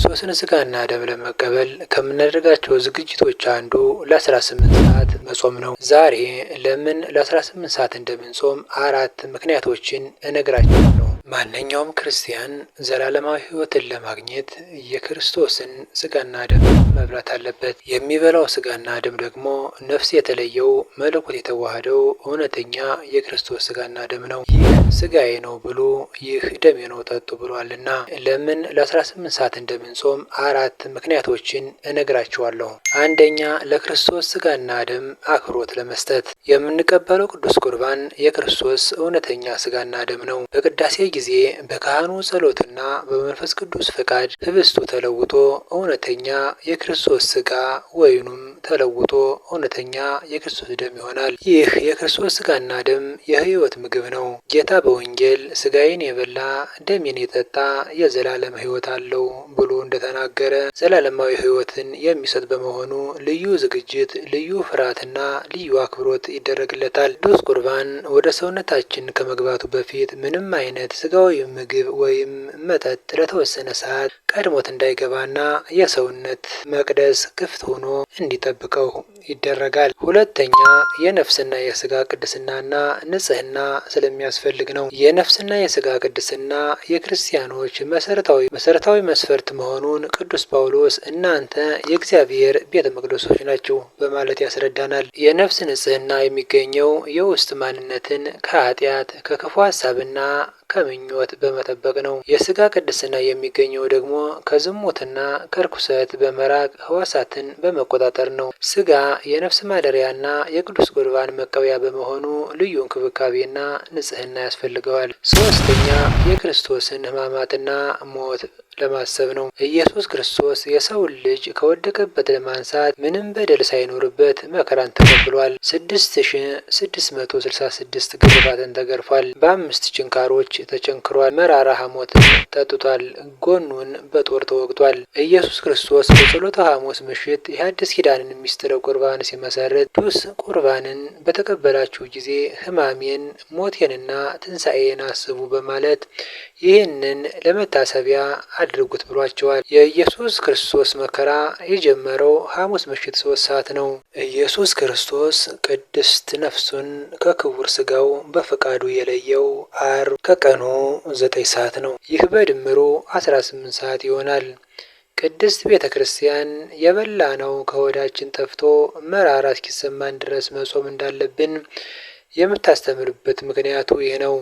የክርስቶስን ሥጋና ደም ለመቀበል ከምናደርጋቸው ዝግጅቶች አንዱ ለ18 ሰዓት መጾም ነው። ዛሬ ለምን ለ18 ሰዓት እንደምንጾም 4 ምክንያቶችን እነግራችኋለሁ። ማንኛውም ክርስቲያን ዘላለማዊ ሕይወትን ለማግኘት የክርስቶስን ሥጋና ደም መብላት አለበት። የሚበላው ሥጋና ደም ደግሞ ነፍስ የተለየው መለኮት የተዋሃደው እውነተኛ የክርስቶስ ሥጋና ደም ነው። ይህ ሥጋዬ ነው ብሉ፣ ይህ ደሜ ነው ጠጡ ብሏልና። ለምን ለ18 ሰዓት እንደምንጾም 4 ምክንያቶችን እነግራችኋለሁ። አንደኛ፣ ለክርስቶስ ሥጋና ደም አክብሮት ለመስጠት። የምንቀበለው ቅዱስ ቁርባን የክርስቶስ እውነተኛ ሥጋና ደም ነው። በቅዳሴ ጊዜ በካህኑ ጸሎትና በመንፈስ ቅዱስ ፈቃድ ህብስቱ ተለውጦ እውነተኛ የክርስቶስ ሥጋ ወይኑም ተለውጦ እውነተኛ የክርስቶስ ደም ይሆናል። ይህ የክርስቶስ ሥጋና ደም የሕይወት ምግብ ነው። ጌታ በወንጌል ሥጋዬን የበላ ደሜን የጠጣ የዘላለም ሕይወት አለው ብሎ እንደተናገረ ዘላለማዊ ሕይወትን የሚሰጥ በመሆኑ ልዩ ዝግጅት፣ ልዩ ፍርሃትና ልዩ አክብሮት ይደረግለታል። ቅዱስ ቁርባን ወደ ሰውነታችን ከመግባቱ በፊት ምንም አይነት ሥጋዊ ምግብ ወይም መጠጥ ለተወሰነ ሰዓት ቀድሞት እንዳይገባና የሰውነት መቅደስ ክፍት ሆኖ እንዲጠብቀው ይደረጋል። ሁለተኛ፣ የነፍስና የሥጋ ቅድስናና ንጽህና ስለሚያስፈልግ ነው። የነፍስና የሥጋ ቅድስና የክርስቲያኖች መሰረታዊ መስፈርት መሆኑን ቅዱስ ጳውሎስ እናንተ የእግዚአብሔር ቤተ መቅደሶች ናችሁ በማለት ያስረዳናል። የነፍስ ንጽህና የሚገኘው የውስጥ ማንነትን ከኃጢአት ከክፉ ሀሳብና ከምኞት በመጠበቅ ነው። የሥጋ ቅድስና የሚገኘው ደግሞ ከዝሙትና ከርኩሰት በመራቅ ሕዋሳትን በመቆጣጠር ነው። ሥጋ የነፍስ ማደሪያና የቅዱስ ቁርባን መቀበያ በመሆኑ ልዩ እንክብካቤና ንጽህና ያስፈልገዋል። ሶስተኛ፣ የክርስቶስን ሕማማትና ሞት ለማሰብ ነው። ኢየሱስ ክርስቶስ የሰውን ልጅ ከወደቀበት ለማንሳት ምንም በደል ሳይኖርበት መከራን ተቀብሏል። 6666 ግርፋትን ተገርፏል። በ5 ችንካሮች ተቸንክሯል። መራራ ሐሞትን ጠጥቷል። ጎኑን በጦር ተወግቷል። ኢየሱስ ክርስቶስ በጸሎተ ሐሙስ ምሽት የአዲስ ኪዳንን ምስጢረ ቁርባን ሲመሰርት ቅዱስ ቁርባንን በተቀበላችሁ ጊዜ ሕማሜን ሞቴንና ትንሣኤን አስቡ በማለት ይህንን ለመታሰቢያ አድርጉት ብሏቸዋል። የኢየሱስ ክርስቶስ መከራ የጀመረው ሐሙስ ምሽት 3 ሰዓት ነው። ኢየሱስ ክርስቶስ ቅድስት ነፍሱን ከክቡር ሥጋው በፈቃዱ የለየው ዓርብ ከቀኑ 9 ሰዓት ነው። ይህ በድምሩ 18 ሰዓት ይሆናል። ቅድስት ቤተ ክርስቲያን የበላነው ከሆዳችን ጠፍቶ መራራ እስኪሰማን ድረስ መጾም እንዳለብን የምታስተምርበት ምክንያቱ ይህ ነው።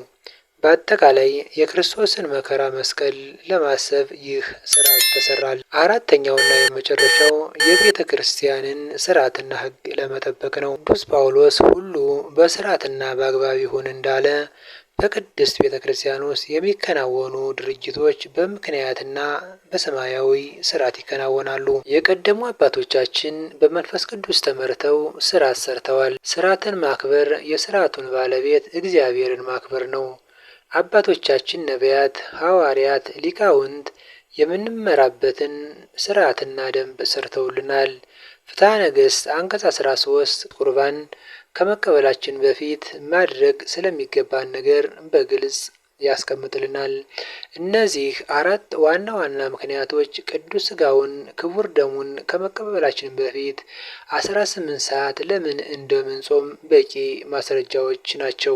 በአጠቃላይ የክርስቶስን መከራ መስቀል ለማሰብ ይህ ሥርዓት ተሰራል። አራተኛውና የመጨረሻው የቤተ ክርስቲያንን ሥርዓትና ሕግ ለመጠበቅ ነው። ቅዱስ ጳውሎስ ሁሉ በሥርዓትና በአግባብ ይሁን እንዳለ በቅድስት ቤተ ክርስቲያን ውስጥ የሚከናወኑ ድርጊቶች በምክንያትና በሰማያዊ ሥርዓት ይከናወናሉ። የቀደሙ አባቶቻችን በመንፈስ ቅዱስ ተመርተው ሥርዓት ሰርተዋል። ሥርዓትን ማክበር የሥርዓቱን ባለቤት እግዚአብሔርን ማክበር ነው። አባቶቻችን ነቢያት፣ ሐዋርያት፣ ሊቃውንት የምንመራበትን ሥርዓትና ደንብ ሰርተውልናል። ፍትሐ ነገሥት አንቀጽ 13 ቁርባን ከመቀበላችን በፊት ማድረግ ስለሚገባን ነገር በግልጽ ያስቀምጥልናል። እነዚህ 4 ዋና ዋና ምክንያቶች ቅዱስ ሥጋውን ክቡር ደሙን ከመቀበላችን በፊት 18 ሰዓት ለምን እንደምንጾም በቂ ማስረጃዎች ናቸው።